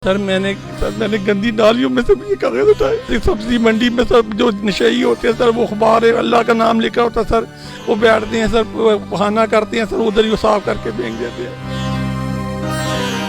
سر میں نے گندی نالیوں میں سے یہ کاغذ اٹھائے. سبزی منڈی میں سر جو نشئی ہوتے ہیں سر وہ اخبار اللہ کا نام لکھا ہوتا ہے سر, وہ بیٹھتے ہیں سر, بہانہ کرتے ہیں سر, ادھر ہی صاف کر کے پھینک دیتے ہیں.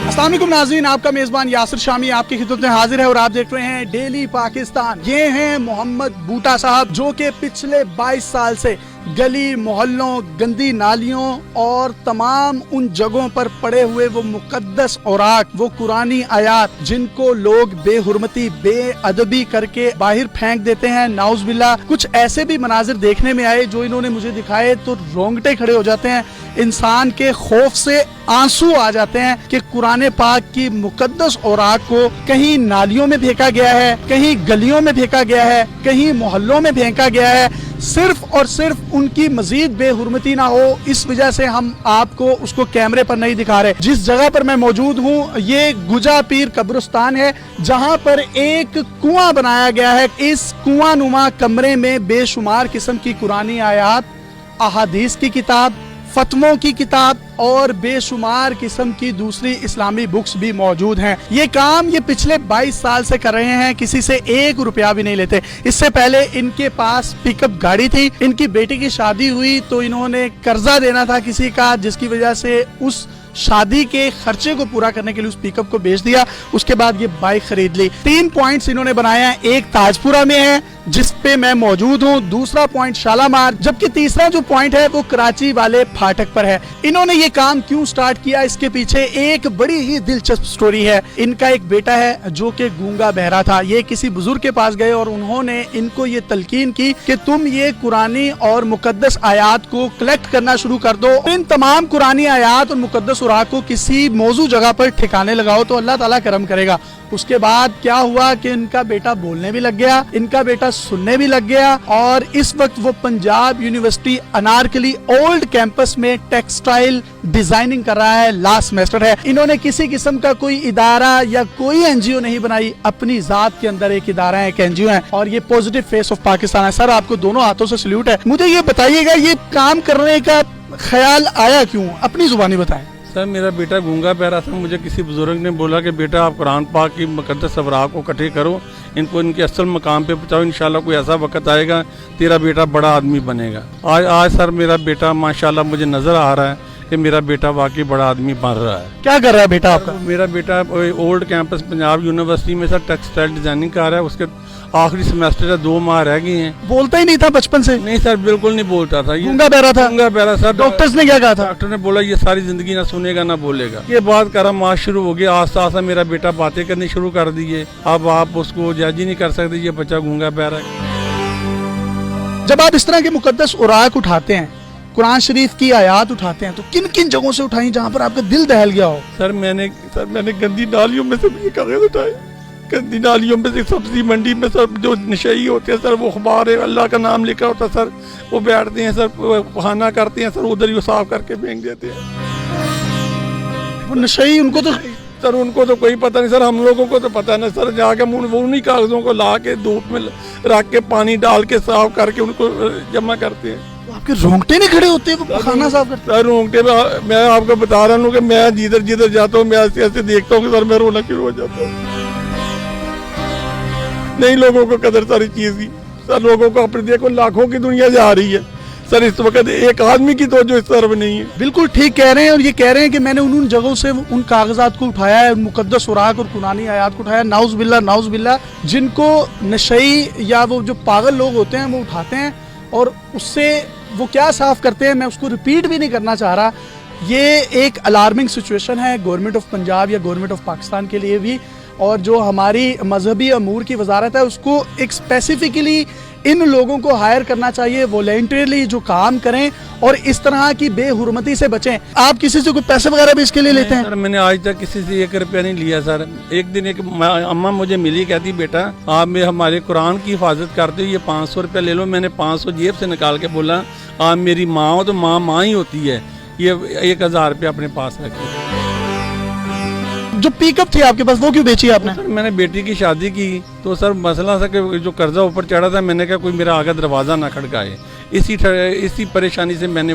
السلام علیکم ناظرین, آپ کا میزبان یاسر شامی آپ کی خدمت میں حاضر ہے اور آپ دیکھ رہے ہیں ڈیلی پاکستان. یہ ہیں محمد بوٹا صاحب جو کہ پچھلے 22 سال سے گلی محلوں, گندی نالیوں اور تمام ان جگہوں پر پڑے ہوئے وہ مقدس اوراق, وہ قرآنی آیات جن کو لوگ بے حرمتی بے ادبی کر کے باہر پھینک دیتے ہیں, نعوذ باللہ. کچھ ایسے بھی مناظر دیکھنے میں آئے جو انہوں نے مجھے دکھائے تو رونگٹے کھڑے ہو جاتے ہیں, انسان کے خوف سے آنسو آ جاتے ہیں کہ قرآن پاک کی مقدس اوراق کو کہیں نالیوں میں پھینکا گیا ہے, کہیں گلیوں میں پھینکا گیا ہے, کہیں محلوں میں پھینکا گیا ہے, صرف اور صرف ان کی مزید بے حرمتی نہ ہو اس وجہ سے ہم آپ کو اس کو کیمرے پر نہیں دکھا رہے. جس جگہ پر میں موجود ہوں یہ گجا پیر قبرستان ہے جہاں پر ایک کنواں بنایا گیا ہے. اس کنواں نما کمرے میں بے شمار قسم کی قرآنی آیات, احادیث کی کتاب, فتووں کی کتاب اور بے شمار قسم کی دوسری اسلامی بکس بھی موجود ہیں. یہ کام یہ پچھلے 22 سال سے کر رہے ہیں, کسی سے 1 روپیہ بھی نہیں لیتے. اس سے پہلے ان کے پاس پک اپ گاڑی تھی, ان کی بیٹی کی شادی ہوئی تو انہوں نے قرضہ دینا تھا کسی کا, جس کی وجہ سے اس شادی کے خرچے کو پورا کرنے کے لیے اس پک اپ کو بیچ دیا. اس کے بعد یہ بائک خرید لی. 3 پوائنٹس انہوں نے بنایا ہیں, ایک تاج پورہ میں ہے جس پہ میں موجود ہوں, دوسرا پوائنٹ شالامار, جبکہ تیسرا جو پوائنٹ ہے وہ کراچی والے پھاٹک پر ہے. انہوں نے یہ کام کیوں سٹارٹ کیا, اس کے پیچھے ایک بڑی ہی دلچسپ سٹوری ہے. ان کا ایک بیٹا ہے جو کہ گونگا بہرا تھا. یہ کسی بزرگ کے پاس گئے اور انہوں نے ان کو یہ تلقین کی کہ تم یہ قرآنی اور مقدس آیات کو کلیکٹ کرنا شروع کر دو. ان تمام قرآنی آیات اور مقدس اوراق کو کسی موضوع جگہ پر ٹھکانے لگاؤ تو اللہ تعالیٰ کرم کرے گا. اس کے بعد کیا ہوا کہ ان کا بیٹا بولنے بھی لگ گیا, ان کا بیٹا سننے بھی لگ گیا, اور اس وقت وہ Punjab university Anarkali old campus میں ٹیکسٹائل ڈیزائننگ کر رہا ہے, لاسٹ سیمسٹر ہے. انہوں نے کسی قسم کا کوئی ادارہ یا کوئی NGO نہیں بنائی, اپنی ذات کے اندر ایک ادارہ ہے, ایک NGO ہے, اور یہ پوزیٹو فیس آف پاکستان ہے. سر آپ کو دونوں ہاتھوں سے سلیوٹ ہے. مجھے یہ بتائیے گا یہ کام کرنے کا خیال آیا کیوں, اپنی زبانی بتائیں. سر میرا بیٹا گونگا بہرا تھا, مجھے کسی بزرگ نے بولا کہ بیٹا آپ قرآن پاک کی مقدس اوراق کو اکٹھے کرو, ان کو ان کے اصل مقام پہ پہنچاؤ, انشاءاللہ کوئی ایسا وقت آئے گا تیرا بیٹا بڑا آدمی بنے گا. آج سر میرا بیٹا ماشاءاللہ مجھے نظر آ رہا ہے کہ میرا بیٹا واقعی بڑا آدمی بن رہا ہے. کیا کر رہا ہے بیٹا آپ کا؟ میرا بیٹا اولڈ کیمپس پنجاب یونیورسٹی میں سر ٹیکسٹائل ڈیزائننگ کر رہا ہے. اس کے آخری سیمسٹر ہے, 2 ماہ رہ گئی ہیں. بولتا ہی نہیں تھا بچپن سے؟ نہیں سر بالکل نہیں بولتا تھا. گونگا بہرا تھا؟ گونگا بہرا سر. ڈاکٹرز نے کیا کہا تھا؟ ڈاکٹر نے بولا یہ ساری زندگی نہ سنے گا نہ بولے گا. یہ بات کرا ماں شروع ہو گیا, آہستہ آہستہ میرا بیٹا باتیں کرنی شروع کر دیے. اب آپ اس کو جج ہی نہیں کر سکتے یہ بچہ گونگا بہرا ہے. جب آپ اس طرح کے مقدس اوراق اٹھاتے ہیں, قرآن شریف کی آیات اٹھاتے ہیں, تو کن کن جگہوں سے اٹھائیں جہاں پر آپ کا دل دہل گیا ہو؟ سر میں نے گندی نالیوں میں سے یہ کاغذ اٹھائے. گندی نالیوں میں سے سبزی منڈی میں سر جو نشئی ہوتے ہیں سر وہ اخبار اللہ کا نام لکھا ہوتا ہے سر, وہ بیٹھتے ہیں سر, بہانہ کرتے ہیں سر, ادھر ہی صاف کر کے پھینک دیتے ہیں. وہ نشئی ان کو تو سر ان کو تو کوئی پتہ نہیں سر, ہم لوگوں کو تو پتہ نہیں سر. جا کے وہ انہیں کاغذوں کو لا کے دھوپ میں رکھ کے پانی ڈال کے صاف کر کے ان کو جمع کرتے ہیں. آپ کے رونگٹے نہیں کھڑے ہوتے وہ کھانا صاف کرتے ہیں؟ رونگٹے میں آپ کو بتا رہا ہوں کہ میں جدھر جاتا ہوں میں ایسے ایسے دیکھتا ہوں کہ سر میں رونا شروع ہو جاتا ہوں. نہیں لوگوں کو قدر ساری چیز کی سر, لوگوں کو اپنے دیکھو لاکھوں کی دنیا جا رہی ہے سر, اس وقت ایک آدمی کی توجہ اس طرف نہیں ہے. بالکل ٹھیک کہہ رہے ہیں, اور یہ کہہ رہے ہیں کہ میں نے ان جگہوں سے ان کاغذات کو اٹھایا ہے, مقدس اوراق اور قرآنی آیات کو اٹھایا, نعوذ باللہ, جن کو نشئی یا وہ جو پاگل لوگ ہوتے ہیں وہ اٹھاتے ہیں اور اس سے وہ کیا صاف کرتے ہیں, میں اس کو ریپیٹ بھی نہیں کرنا چاہ رہا. یہ ایک الارمنگ سچویشن ہے گورنمنٹ آف پنجاب یا گورنمنٹ آف پاکستان کے لیے بھی, اور جو ہماری مذہبی امور کی وزارت ہے اس کو ایک اسپیسیفکلی ان لوگوں کو ہائر کرنا چاہیے والنٹریلی جو کام کریں اور اس طرح کی بے حرمتی سے بچیں. آپ کسی سے کوئی پیسے وغیرہ بھی اس کے لیے لیتے ہیں؟ سر میں نے آج تک کسی سے 1 روپیہ نہیں لیا سر. ایک دن ایک اماں مجھے ملی, کہتی بیٹا آپ ہمارے قرآن کی حفاظت کرتے ہو, یہ 500 روپیہ لے لو. میں نے 500 جیب سے نکال کے بولا آپ میری ماں ہو تو ماں ہی ہوتی ہے, یہ 1000 روپیہ اپنے پاس رکھے. جو پک اپ تھی آپ کے پاس وہ کیوں بیچی آپ نے؟ سر میں نے بیٹی کی شادی کی تو سر مسئلہ تھا کہ جو قرضہ اوپر چڑھا تھا, میں نے کہا کوئی میرا آگے دروازہ نہ کھڑکائے. اسی پریشانی سے میں نے